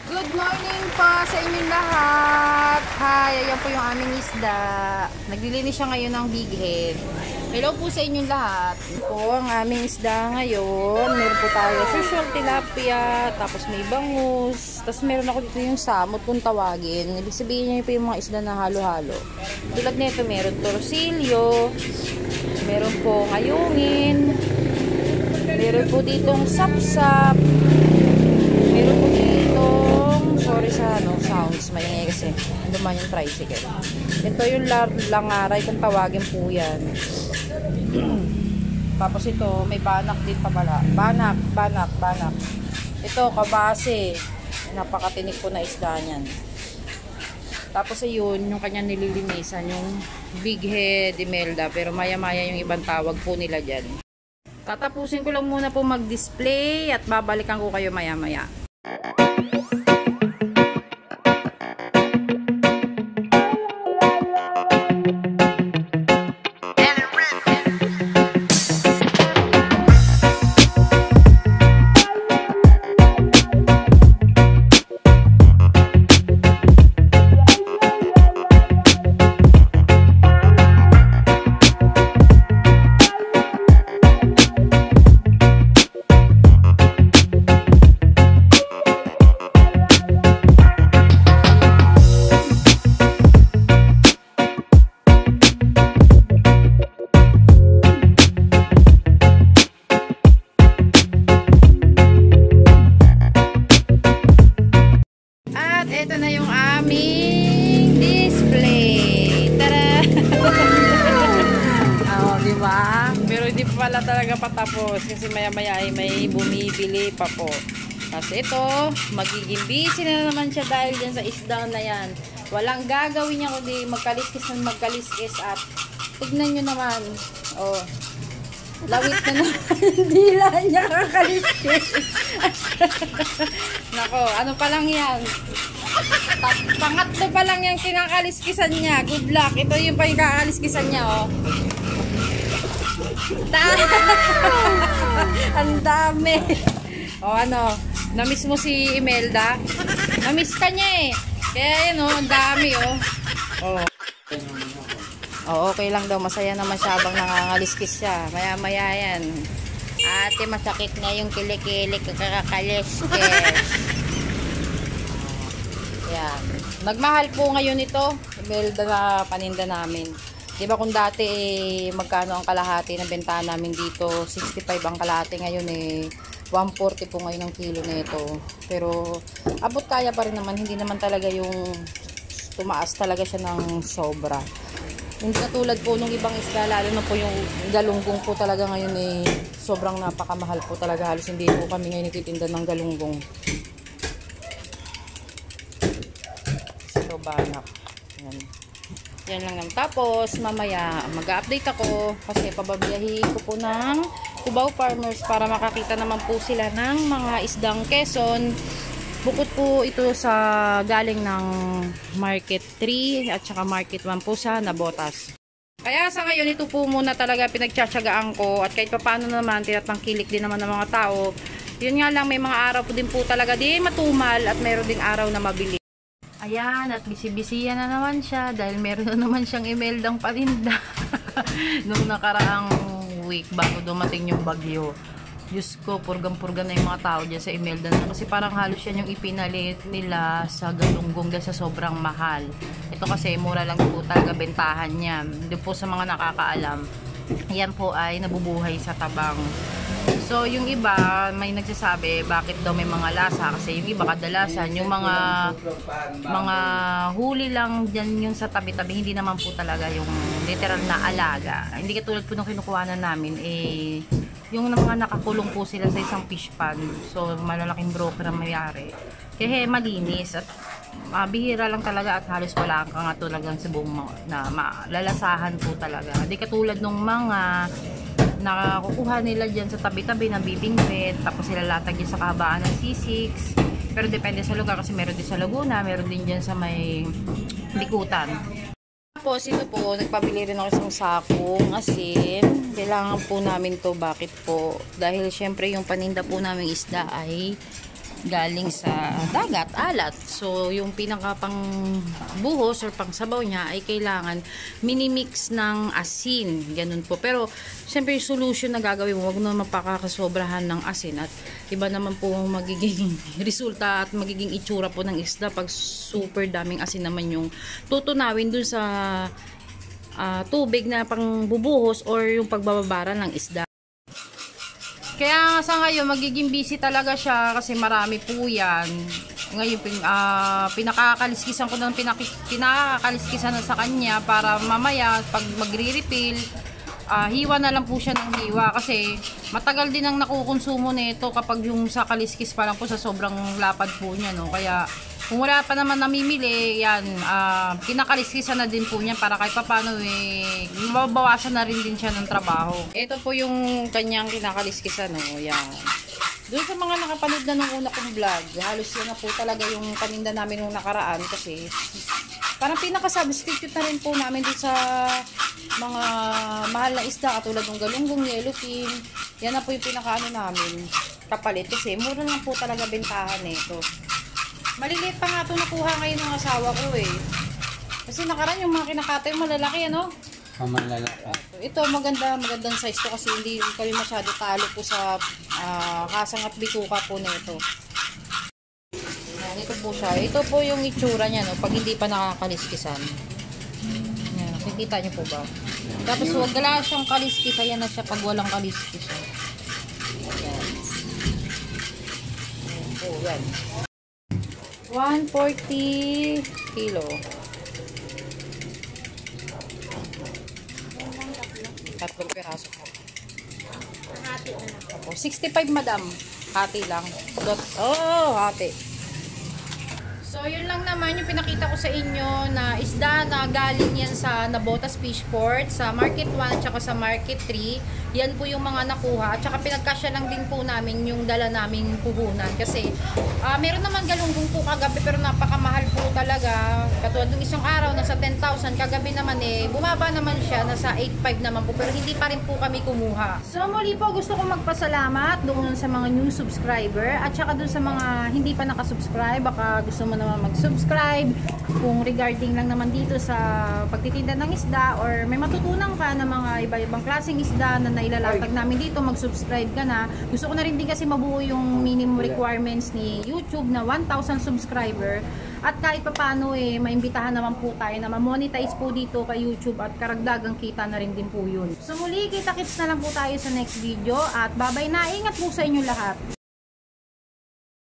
Good morning po sa inyong lahat. Hi, ayan po yung aming isda. Naglilinis siya ngayon ng big head. Hello po sa inyong lahat. Po ang aming isda ngayon. Meron po tayo social tilapia, tapos may bangus, tapos meron ako dito yung samot kung tawagin. Ibig sabihin niya po yung mga isda na halo-halo. Tulad nito, meron torsilyo, meron po ngayungin, meron po ditong sapsap, meron po sorry sa sounds, maingay kasi duman yung tricycle. Ito yung langaray kung tawagin po yan. Tapos ito may banak din pa pala. Banak. Ito kabase, napakatinik po na isda niyan. Tapos ayun yung kanya nililinisan, yung big head Imelda, pero maya maya yung ibang tawag po nila dyan. Tatapusin ko lang muna po mag-display at babalikan ko kayo maya maya. Ito na yung aming display. Tara! Diba? Pero hindi pa pala talaga patapos kasi maya-maya ay may bumibili pa po. Tapos ito, magiging busy na naman siya dahil dyan sa isda na yan. Walang gagawin niya kundi magkaliskis at tignan nyo naman. Oh. Lawit na naman. Hindi lang niya kakaliskis. Nako, ano pa lang yan? Pangatlo pa lang yung kinakaliskisan niya. Good luck. Ito yung pa yung kakaliskisan niya, oh. Ang dami. O ano, namiss mo si Imelda? Namiss ka niya eh. Kaya yun, oh, ang dami, oh. Oh. Oh, okay lang daw. Masaya naman siya habang nangangaliskis siya. Maya-maya yan. Ate, masakit na yung kilik-kilik kakakaliskis. Yan. Nagmahal po ngayon ito. Imelda na paninda namin. Diba kung dati magkano ang kalahati na bentahan namin dito? 65 ang kalahati. Ngayon 140 po ngayon ang kilo nito. Pero abot kaya pa rin naman. Hindi naman talaga yung tumaas talaga siya ng sobra. Hindi katulad po nung ibang isda, lalo na po yung galunggong po talaga ngayon sobrang napakamahal po talaga. Halos hindi po kami ngayon nagtitinda ng galunggong. So, banak. Yan lang naman. Tapos, mamaya, mag-update ako kasi pababiyahin ko po ng Cubao Farmers para makakita naman po sila ng mga isdang Quezon. Bukod po ito sa galing ng Market 3 at saka Market 1 po sa Nabotas. Kaya sa ngayon, ito po muna talaga pinagtsatsagaan ko at kahit paano naman, tinatangkilik din naman ng mga tao. Yun nga lang, may mga araw po din po talaga di matumal at mayroon ding araw na mabili. Ayan, at bisibisiyan na naman siya dahil meron na naman siyang Imeldang paninda nung nakaraang week bago dumating yung bagyo. Diyos ko, purgang-purga na yung mga tao dyan sa Imelda na kasi parang halos yan yung ipinalit nila sa galunggong dahil sa sobrang mahal. Ito kasi mura lang po talaga bentahan niya. Doon po sa mga nakakaalam, yan po ay nabubuhay sa tabang. So yung iba may nagsasabi bakit daw may mga lasa kasi yung iba kadalasan yung mga huli lang dyan yung sa tabi-tabi, hindi naman po talaga yung literal na alaga. Hindi katulad po nung kinukuhanan namin yung mga nakakulong po sila sa isang fish pond. So, malalaking broker ang mayari. Kaya malinis at bihira lang talaga at halos wala kang talagang sibong na malalasahan po talaga. Hindi katulad nung mga nakakukuha nila dyan sa tabi-tabi ng bibingwit, tapos sila latag dyan sa kahabaan ng C6. Pero depende sa lugar kasi meron din sa Laguna, meron din dyan sa may Likutan. Tapos ito po, nagpabili rin ako isang sakong asin. Kailangan po namin to. Bakit po? Dahil syempre yung paninda po namin isda ay galing sa dagat, alat. So, yung pinaka pang buhos or pang sabaw niya ay kailangan minimix ng asin. Ganun po. Pero, syempre, yung solution na gagawin mo, huwag na mapakakasobrahan ng asin. At iba naman po ang magiging resulta at magiging itsura po ng isda pag super daming asin naman yung tutunawin dun sa tubig na pang bubuhos or yung pagbababara ng isda. Kaya sa ngayon, magiging busy talaga siya kasi marami po yan. Ngayon, pinakakaliskisan ko ng pinakakaliskisan na sa kanya para mamaya, pag magre-refill, hiwa na lang po siya ng hiwa kasi matagal din ang nakukonsumo nito kapag yung sa kaliskis pa lang po sa sobrang lapad po niya, no? Kaya kung wala pa naman namimili, yan, kinakaliskisan na din po niya para kahit papano mababawasan na rin din siya ng trabaho. Ito po yung kanyang kinakaliskisan, no? Yan. Doon sa mga nakapanood na nung una kong vlog, halos yun na po talaga yung paninda namin nung nakaraan kasi parang pinaka-substitute na rin po namin dito sa mga mahal na isda katulad ng galunggong, yellowfin. Yan na po yung pinaka-ano namin kapalit kasi mura lang po talaga bentahan nito. Maliliit pa nga ito nakuha ngayon ng asawa ko eh. Kasi nakaraan yung mga kinakatay malalaki, ano? Malalaki. Ito magandang size to kasi hindi kami masyado talo po sa kasang at bituka po nito. Ito po siya. Ito po yung itsura niya, no, pag hindi pa nakakaliskisan. Yan, nakikita niyo po ba? Tapos wag gala siyang kaliskis, ayan na siya pag walang kaliskis. Yan. Ayan po, yan. 140 kilo. Tatlong piraso po. Hati na lang. 65 madam. Hati lang. Oh, hati. So, yun lang naman yung pinakita ko sa inyo na isda na galing yan sa Nabotas Fish Port, sa Market 1 at saka sa Market 3. Yan po yung mga nakuha. At saka pinagkasya lang din po namin yung dala naming puhunan. Kasi meron naman galunggong po kagabi pero napakamahal po talaga. Katulad ng isang araw nasa 10,000. Kagabi naman bumaba naman siya. Nasa 8,500 naman po. Pero hindi pa rin po kami kumuha. So muli po gusto ko magpasalamat doon sa mga new subscriber. At saka doon sa mga hindi pa nakasubscribe. Baka gusto mo naman mag-subscribe kung regarding lang naman dito sa pagtitinda ng isda or may matutunan ka na mga iba-ibang klaseng isda na nailalatag namin dito, mag-subscribe ka na. Gusto ko na rin din kasi mabuo yung minimum requirements ni YouTube na 1,000 subscriber at kahit pa paano maimbitahan naman po tayo na ma-monetize po dito kay YouTube at karagdagang kita na rin din po yun. So muli, kita-kits na lang po tayo sa next video at babay na, ingat po sa inyo lahat.